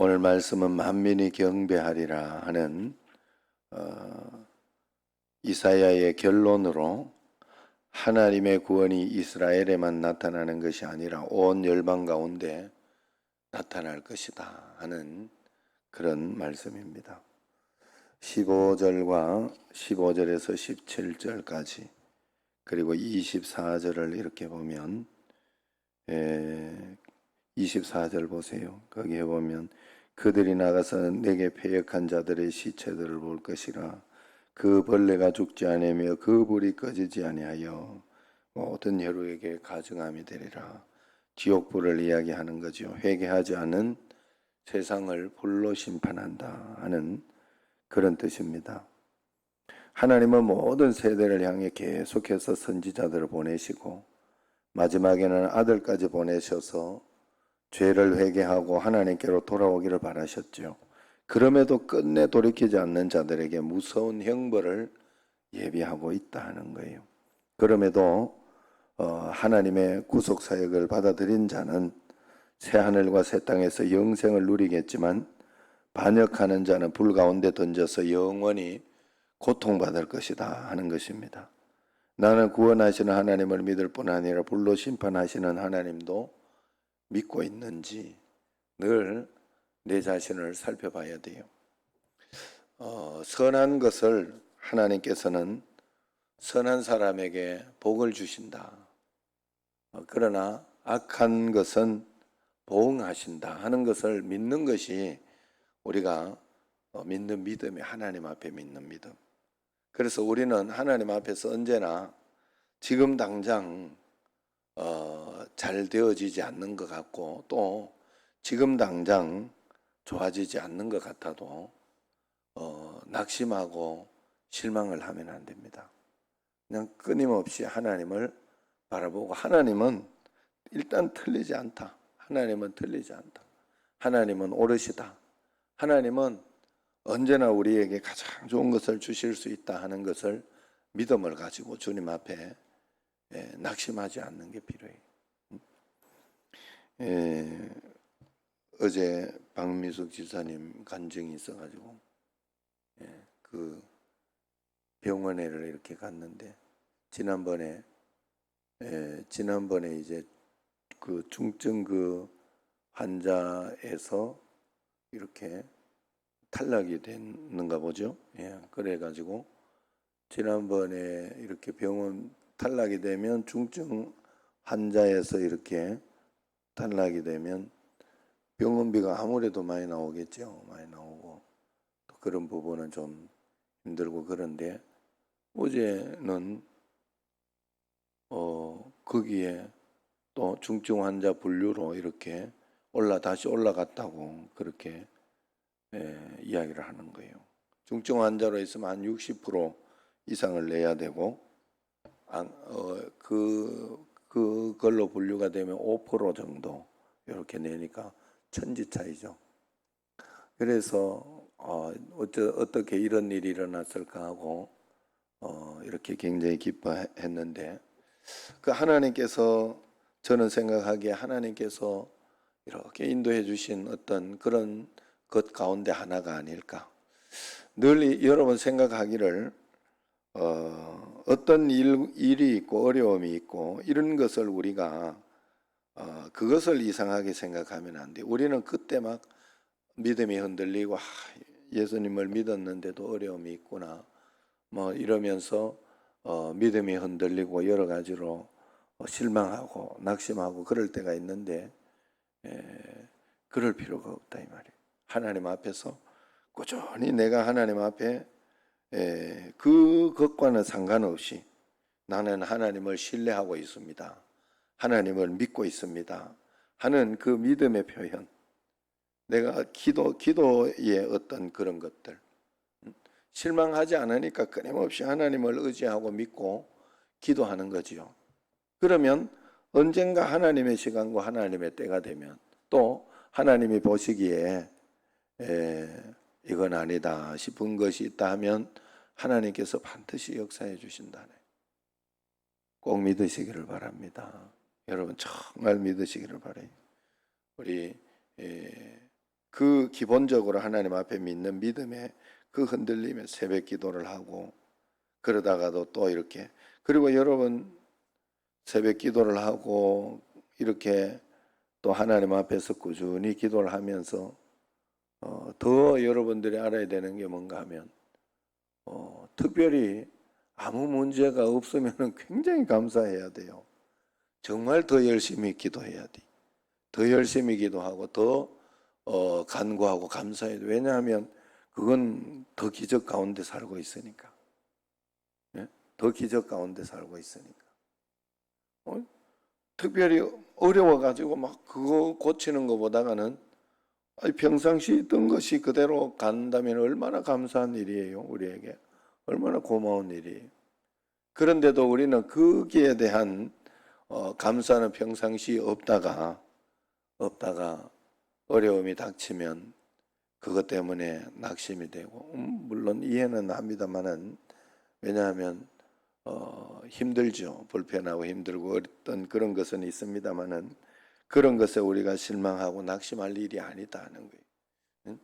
오늘 말씀은 만민이 경배하리라 하는 이사야의 결론으로 하나님의 구원이 이스라엘에만 나타나는 것이 아니라 온 열방 가운데 나타날 것이다 하는 그런 말씀입니다. 15절과 15절에서 17절까지 그리고 24절을 이렇게 보면 24절 보세요. 거기에 보면 그들이 나가서 내게 패역한 자들의 시체들을 볼 것이라. 그 벌레가 죽지 아니하며 그 불이 꺼지지 아니하여 모든 혈우에게 가증함이 되리라. 지옥불을 이야기하는 거죠. 회개하지 않은 세상을 불로 심판한다 하는 그런 뜻입니다. 하나님은 모든 세대를 향해 계속해서 선지자들을 보내시고 마지막에는 아들까지 보내셔서 죄를 회개하고 하나님께로 돌아오기를 바라셨죠. 그럼에도 끝내 돌이키지 않는 자들에게 무서운 형벌을 예비하고 있다 하는 거예요. 그럼에도 하나님의 구속사역을 받아들인 자는 새하늘과 새 땅에서 영생을 누리겠지만 반역하는 자는 불 가운데 던져서 영원히 고통받을 것이다 하는 것입니다. 나는 구원하시는 하나님을 믿을 뿐 아니라 불로 심판하시는 하나님도 믿고 있는지 늘 내 자신을 살펴봐야 돼요. 선한 것을 하나님께서는 선한 사람에게 복을 주신다. 그러나 악한 것은 보응하신다 하는 것을 믿는 것이 우리가 믿는 믿음이 하나님 앞에 믿는 믿음. 그래서 우리는 하나님 앞에서 언제나 지금 당장 잘 되어지지 않는 것 같고 또 지금 당장 좋아지지 않는 것 같아도 낙심하고 실망을 하면 안 됩니다. 그냥 끊임없이 하나님을 바라보고 하나님은 일단 틀리지 않다. 하나님은 틀리지 않다. 하나님은 오르시다. 하나님은 언제나 우리에게 가장 좋은 것을 주실 수 있다 하는 것을 믿음을 가지고 주님 앞에 낙심하지 않는 게 필요해요. 어제 박미숙 지사님 간증이 있어가지고 그 병원에를 이렇게 갔는데 지난번에 이제 그 중증 그 환자에서 이렇게 탈락이 됐는가 보죠. 그래가지고 지난번에 이렇게 병원 탈락이 되면 중증 환자에서 이렇게 탈락이 되면 병원비가 아무래도 많이 나오겠죠. 많이 나오고 또 그런 부분은 좀 힘들고 그런데 어제는 거기에 또 중증 환자 분류로 이렇게 다시 올라갔다고 그렇게 이야기를 하는 거예요. 중증 환자로 있으면 한 60% 이상을 내야 되고 그걸로 분류가 되면 5% 정도 이렇게 내니까 천지 차이죠. 그래서 어떻게 이런 일이 일어났을까 하고 이렇게 굉장히 기뻐했는데 그 하나님께서 저는 생각하기에 하나님께서 이렇게 인도해 주신 어떤 그런 것 가운데 하나가 아닐까. 늘 여러분 생각하기를 어떤 일이 있고 어려움이 있고 이런 것을 우리가 그것을 이상하게 생각하면 안 돼. 우리는 그때 막 믿음이 흔들리고 예수님을 믿었는데도 어려움이 있구나 뭐 이러면서 믿음이 흔들리고 여러 가지로 실망하고 낙심하고 그럴 때가 있는데 그럴 필요가 없다 이 말이에요. 하나님 앞에서 꾸준히 내가 하나님 앞에 그것과는 상관없이 나는 하나님을 신뢰하고 있습니다. 하나님을 믿고 있습니다. 하는 그 믿음의 표현. 내가 기도의 어떤 그런 것들. 실망하지 않으니까 끊임없이 하나님을 의지하고 믿고 기도하는 거지요. 그러면 언젠가 하나님의 시간과 하나님의 때가 되면 또 하나님이 보시기에 이건 아니다 싶은 것이 있다 하면 하나님께서 반드시 역사해 주신다네. 꼭 믿으시기를 바랍니다. 여러분 정말 믿으시기를 바라요. 우리 그 기본적으로 하나님 앞에 믿는 믿음에 그 흔들림에 새벽 기도를 하고 그러다가도 또 이렇게 그리고 여러분 새벽 기도를 하고 이렇게 또 하나님 앞에서 꾸준히 기도를 하면서 더 여러분들이 알아야 되는 게 뭔가 하면 특별히 아무 문제가 없으면 굉장히 감사해야 돼요. 정말 더 열심히 기도해야 돼. 더 열심히 기도하고 더 간구하고 감사해야 돼. 왜냐하면 그건 더 기적 가운데 살고 있으니까. 예? 더 기적 가운데 살고 있으니까. 특별히 어려워가지고 막 그거 고치는 것보다는 평상시 있던 것이 그대로 간다면 얼마나 감사한 일이에요. 우리에게. 얼마나 고마운 일이에요. 그런데도 우리는 거기에 대한 감사는 평상시 없다가 어려움이 닥치면 그것 때문에 낙심이 되고 물론 이해는 합니다만은 왜냐하면 힘들죠. 불편하고 힘들고 어떤 그런 것은 있습니다만은 그런 것에 우리가 실망하고 낙심할 일이 아니다 하는 거예요. 응?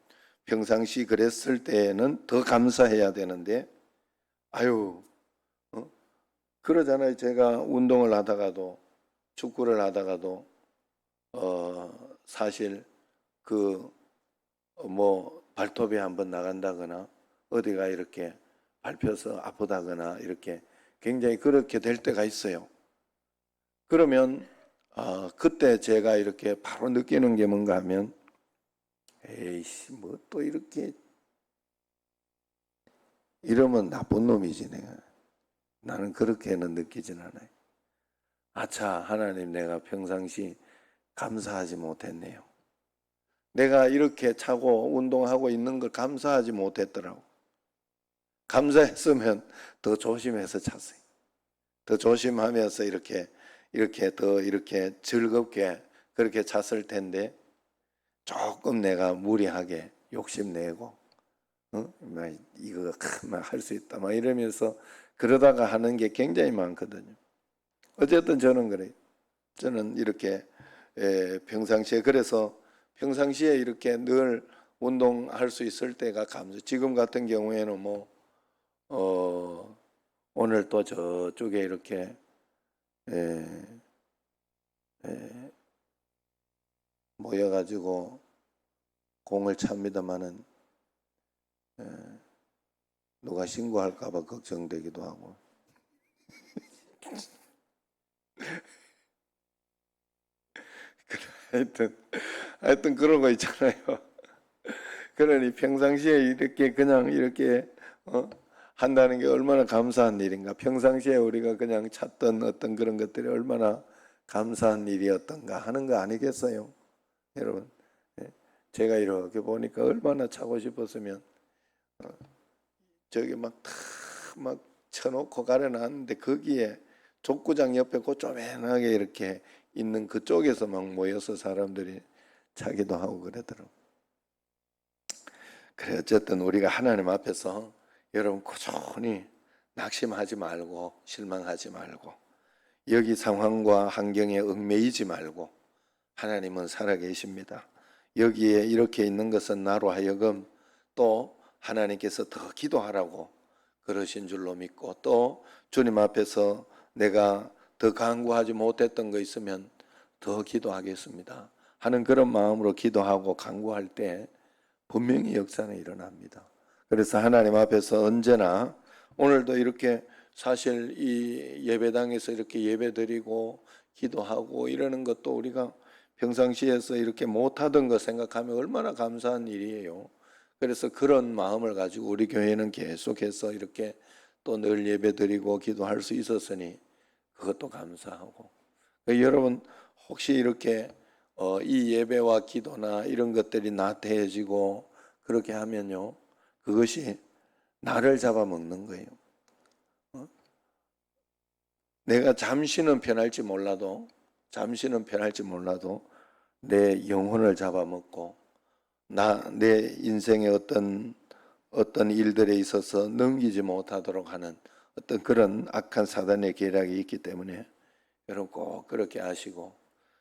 평상시 그랬을 때에는 더 감사해야 되는데 아유 그러잖아요. 제가 운동을 하다가도 축구를 하다가도 사실 그 뭐 발톱이 한번 나간다거나 어디가 이렇게 밟혀서 아프다거나 이렇게 굉장히 그렇게 될 때가 있어요. 그러면 그때 제가 이렇게 바로 느끼는 게 뭔가 하면 에이씨 뭐 또 이렇게 이러면 나쁜 놈이지 내가. 나는 그렇게는 느끼진 않아요. 아차 하나님 내가 평상시 감사하지 못했네요. 내가 이렇게 차고 운동하고 있는 걸 감사하지 못했더라고. 감사했으면 더 조심해서 찼어요. 더 조심하면서 이렇게 더 이렇게 즐겁게 그렇게 찼을 텐데 조금 내가 무리하게 욕심내고 막 이거 할 수 있다 막 이러면서 그러다가 하는 게 굉장히 많거든요. 어쨌든 저는 그래요. 저는 이렇게 평상시에 그래서 평상시에 이렇게 늘 운동할 수 있을 때가 감사. 지금 같은 경우에는 뭐 오늘 또 저쪽에 이렇게 에, 에, 모여가지고 공을 찹니다마는 누가 신고할까봐 걱정되기도 하고. 하여튼 그런 거 있잖아요. 그러니 평상시에 이렇게 그냥 이렇게 한다는 게 얼마나 감사한 일인가. 평상시에 우리가 그냥 찾던 어떤 그런 것들이 얼마나 감사한 일이었던가 하는 거 아니겠어요, 여러분? 예. 제가 이렇게 보니까 얼마나 차고 싶었으면 저기 막 쳐놓고 가려놨는데 거기에 족구장 옆에 그 쪼맨하게 이렇게 있는 그쪽에서 막 모여서 사람들이 차기도 하고 그러더라고. 그래 어쨌든 우리가 하나님 앞에서 여러분 꾸준히 낙심하지 말고 실망하지 말고 여기 상황과 환경에 얽매이지 말고 하나님은 살아계십니다. 여기에 이렇게 있는 것은 나로 하여금 또 하나님께서 더 기도하라고 그러신 줄로 믿고 또 주님 앞에서 내가 더 간구하지 못했던 거 있으면 더 기도하겠습니다 하는 그런 마음으로 기도하고 간구할 때 분명히 역사는 일어납니다. 그래서 하나님 앞에서 언제나 오늘도 이렇게 사실 이 예배당에서 이렇게 예배드리고 기도하고 이러는 것도 우리가 평상시에서 이렇게 못하던 거 생각하면 얼마나 감사한 일이에요. 그래서 그런 마음을 가지고 우리 교회는 계속해서 이렇게 또 늘 예배드리고 기도할 수 있었으니 그것도 감사하고 여러분 혹시 이렇게 이 예배와 기도나 이런 것들이 나태해지고 그렇게 하면요 그것이 나를 잡아먹는 거예요. 내가 잠시는 편할지 몰라도 내 영혼을 잡아먹고 내 인생의 어떤 일들에 있어서 넘기지 못하도록 하는 어떤 그런 악한 사단의 계략이 있기 때문에 여러분 꼭 그렇게 아시고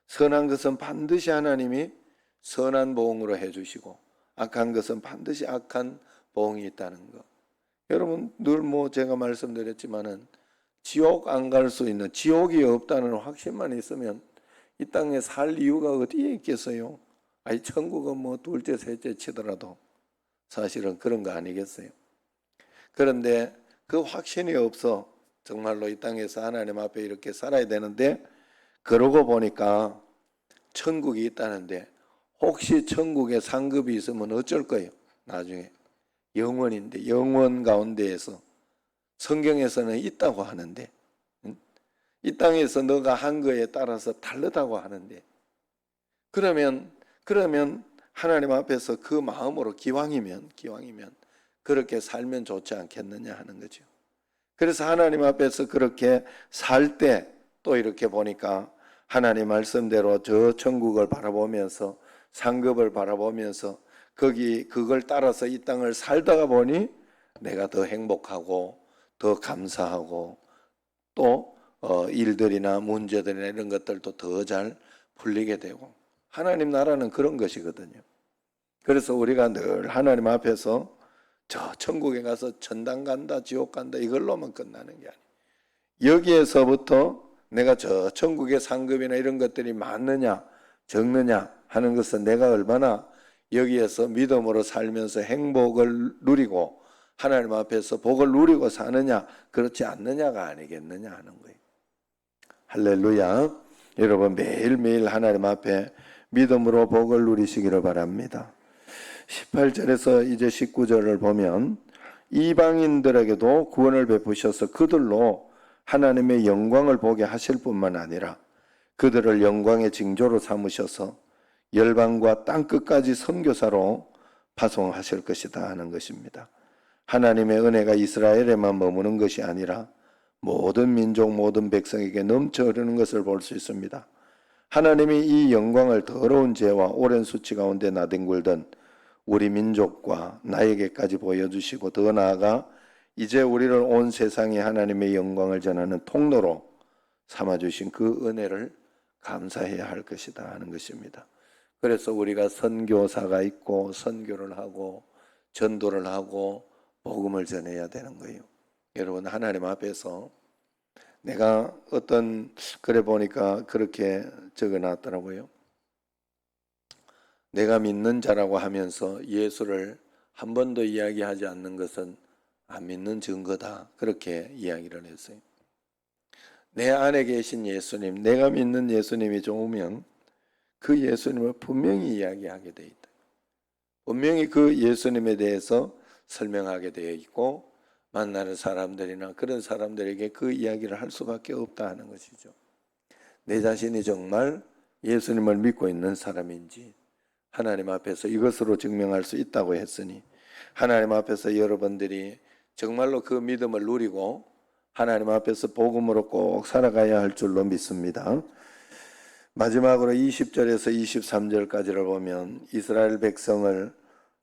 선한 것은 반드시 하나님이 선한 보응으로 해주시고 악한 것은 반드시 악한 보응이 있다는 것. 여러분 늘 제가 말씀드렸지만은 지옥 안 갈 수 있는, 지옥이 없다는 확신만 있으면 이 땅에 살 이유가 어디에 있겠어요? 아니 천국은 둘째 셋째 치더라도 사실은 그런 거 아니겠어요? 그런데 그 확신이 없어 정말로 이 땅에서 하나님 앞에 이렇게 살아야 되는데, 그러고 보니까 천국이 있다는데 혹시 천국에 상급이 있으면 어쩔 거예요? 나중에 영원인데, 영원 가운데에서 성경에서는 있다고 하는데, 이 땅에서 너가 한 거에 따라서 다르다고 하는데, 그러면 하나님 앞에서 그 마음으로 기왕이면 그렇게 살면 좋지 않겠느냐 하는 거죠. 그래서 하나님 앞에서 그렇게 살 때 또 이렇게 보니까 하나님 말씀대로 저 천국을 바라보면서 상급을 바라보면서 그걸 따라서 이 땅을 살다가 보니 내가 더 행복하고 더 감사하고 또 일들이나 문제들이나 이런 것들도 더 잘 풀리게 되고, 하나님 나라는 그런 것이거든요. 그래서 우리가 늘 하나님 앞에서 저 천국에 가서 천당 간다 지옥 간다 이걸로만 끝나는 게 아니에요. 여기에서부터 내가 저 천국의 상급이나 이런 것들이 많느냐 적느냐 하는 것은 내가 얼마나 여기에서 믿음으로 살면서 행복을 누리고 하나님 앞에서 복을 누리고 사느냐 그렇지 않느냐가 아니겠느냐 하는 거예요. 할렐루야. 여러분 매일매일 하나님 앞에 믿음으로 복을 누리시기를 바랍니다. 18절에서 이제 19절을 보면 이방인들에게도 구원을 베푸셔서 그들로 하나님의 영광을 보게 하실 뿐만 아니라 그들을 영광의 징조로 삼으셔서 열방과 땅끝까지 선교사로 파송하실 것이다 하는 것입니다. 하나님의 은혜가 이스라엘에만 머무는 것이 아니라 모든 민족 모든 백성에게 넘쳐 흐르는 것을 볼 수 있습니다. 하나님이 이 영광을 더러운 죄와 오랜 수치 가운데 나뒹굴던 우리 민족과 나에게까지 보여주시고 더 나아가 이제 우리를 온 세상에 하나님의 영광을 전하는 통로로 삼아주신 그 은혜를 감사해야 할 것이다 하는 것입니다. 그래서 우리가 선교사가 있고 선교를 하고 전도를 하고 복음을 전해야 되는 거예요. 여러분 하나님 앞에서 내가 그래 보니까 그렇게 적어놨더라고요. 내가 믿는 자라고 하면서 예수를 한 번도 이야기하지 않는 것은 안 믿는 증거다. 그렇게 이야기를 했어요. 내 안에 계신 예수님, 내가 믿는 예수님이 좋으면 그 예수님을 분명히 이야기하게 돼 있다. 분명히 그 예수님에 대해서 설명하게 되어 있고 만나는 사람들이나 그런 사람들에게 그 이야기를 할 수밖에 없다 하는 것이죠. 내 자신이 정말 예수님을 믿고 있는 사람인지 하나님 앞에서 이것으로 증명할 수 있다고 했으니 하나님 앞에서 여러분들이 정말로 그 믿음을 누리고 하나님 앞에서 복음으로 꼭 살아가야 할 줄로 믿습니다. 마지막으로 20절에서 23절까지를 보면 이스라엘 백성을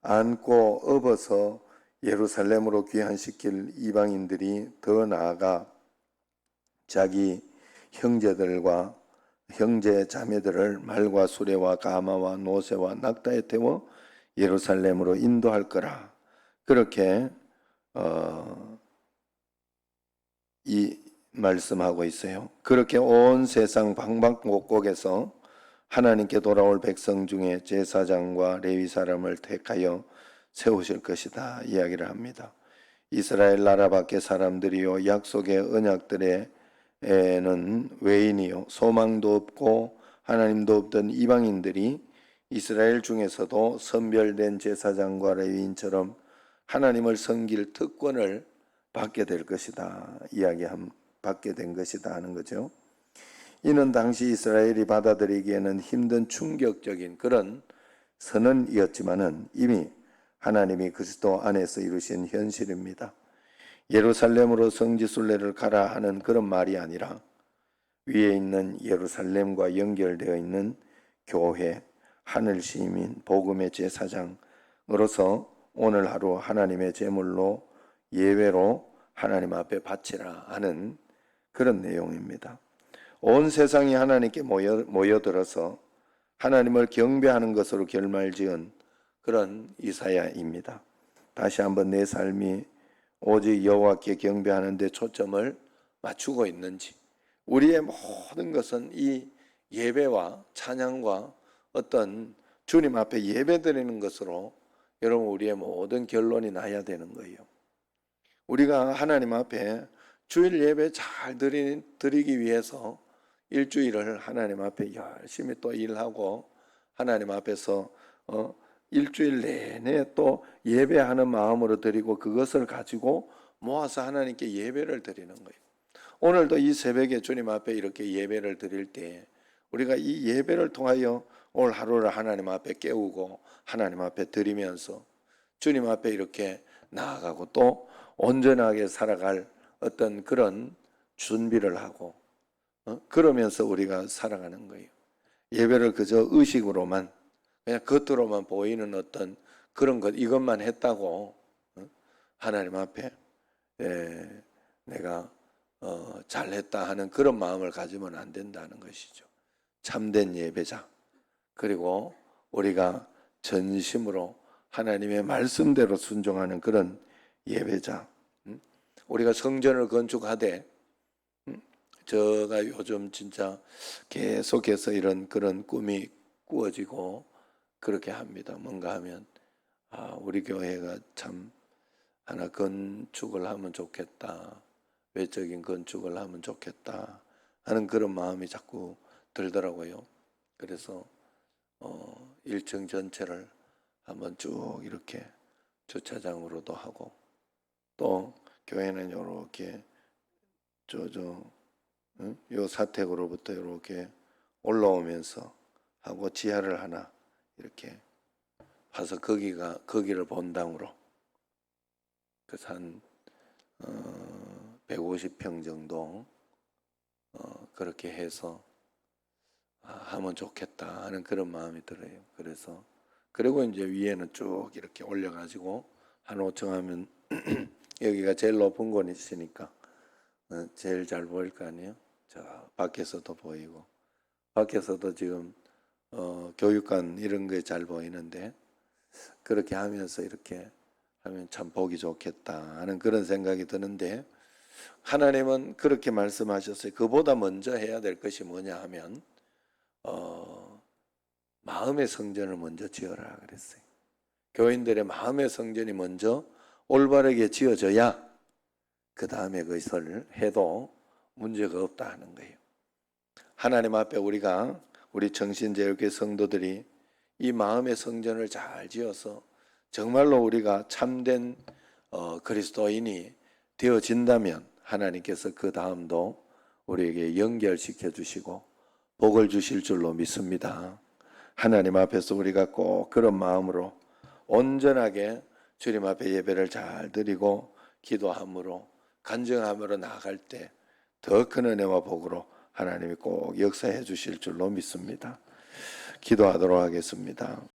안고 업어서 예루살렘으로 귀환시킬 이방인들이 더 나아가 자기 형제들과 형제 자매들을 말과 수레와 가마와 노새와 낙타에 태워 예루살렘으로 인도할 거라. 그렇게 이 말씀하고 있어요. 그렇게 온 세상 방방곡곡에서 하나님께 돌아올 백성 중에 제사장과 레위 사람을 택하여 세우실 것이다 이야기를 합니다. 이스라엘 나라 밖의 사람들이요 약속의 언약들에는 외인이요 소망도 없고 하나님도 없던 이방인들이 이스라엘 중에서도 선별된 제사장과 레위인처럼 하나님을 섬길 특권을 받게 될 것이다 받게 된 것이다 하는 거죠. 이는 당시 이스라엘이 받아들이기에는 힘든 충격적인 그런 선언이었지만은 이미 하나님이 그리스도 안에서 이루신 현실입니다. 예루살렘으로 성지순례를 가라 하는 그런 말이 아니라 위에 있는 예루살렘과 연결되어 있는 교회, 하늘 시민, 복음의 제사장으로서 오늘 하루 하나님의 제물로 예외로 하나님 앞에 바치라 하는 그런 내용입니다. 온 세상이 하나님께 모여들어서 하나님을 경배하는 것으로 결말지은 그런 이사야입니다. 다시 한번 내 삶이 오직 여호와께 경배하는 데 초점을 맞추고 있는지, 우리의 모든 것은 이 예배와 찬양과 어떤 주님 앞에 예배드리는 것으로 여러분 우리의 모든 결론이 나야 되는 거예요. 우리가 하나님 앞에 주일 예배 잘 드리기 위해서 일주일을 하나님 앞에 열심히 또 일하고 하나님 앞에서 일주일 내내 또 예배하는 마음으로 드리고 그것을 가지고 모아서 하나님께 예배를 드리는 거예요. 오늘도 이 새벽에 주님 앞에 이렇게 예배를 드릴 때 우리가 이 예배를 통하여 오늘 하루를 하나님 앞에 깨우고 하나님 앞에 드리면서 주님 앞에 이렇게 나아가고 또 온전하게 살아갈 어떤 그런 준비를 하고 그러면서 우리가 살아가는 거예요. 예배를 그저 의식으로만 그냥 겉으로만 보이는 어떤 그런 것 이것만 했다고 하나님 앞에 내가 잘했다 하는 그런 마음을 가지면 안 된다는 것이죠. 참된 예배자, 그리고 우리가 전심으로 하나님의 말씀대로 순종하는 그런 예배자. 우리가 성전을 건축하되 제가 요즘 진짜 계속해서 이런 그런 꿈이 꾸어지고 그렇게 합니다. 뭔가 하면 우리 교회가 참 하나 건축을 하면 좋겠다, 외적인 건축을 하면 좋겠다 하는 그런 마음이 자꾸 들더라고요. 그래서 1층 전체를 한번 쭉 이렇게 주차장으로도 하고 또 교회는 이렇게 요 사택으로부터 이렇게 올라오면서 하고 지하를 하나 이렇게 가서 거기를 본당으로 그래서 한 150평 정도 그렇게 해서 하면 좋겠다 하는 그런 마음이 들어요. 그래서 그리고 이제 위에는 쭉 이렇게 올려가지고 한 5층 하면 여기가 제일 높은 곳이 있으니까 제일 잘 보일 거 아니에요. 저 밖에서도 보이고 밖에서도 지금 교육관 이런 게 잘 보이는데 그렇게 하면서 이렇게 하면 참 보기 좋겠다 하는 그런 생각이 드는데 하나님은 그렇게 말씀하셨어요. 그보다 먼저 해야 될 것이 뭐냐 하면 마음의 성전을 먼저 지어라 그랬어요. 교인들의 마음의 성전이 먼저 올바르게 지어져야 그 다음에 그것을 해도 문제가 없다 하는 거예요. 하나님 앞에 우리 정신제일교회 성도들이 이 마음의 성전을 잘 지어서 정말로 우리가 참된 그리스도인이 되어진다면 하나님께서 그 다음도 우리에게 연결시켜 주시고 복을 주실 줄로 믿습니다. 하나님 앞에서 우리가 꼭 그런 마음으로 온전하게 주님 앞에 예배를 잘 드리고 기도함으로 간증함으로 나아갈 때 더 큰 은혜와 복으로 하나님이 꼭 역사해 주실 줄로 믿습니다. 기도하도록 하겠습니다.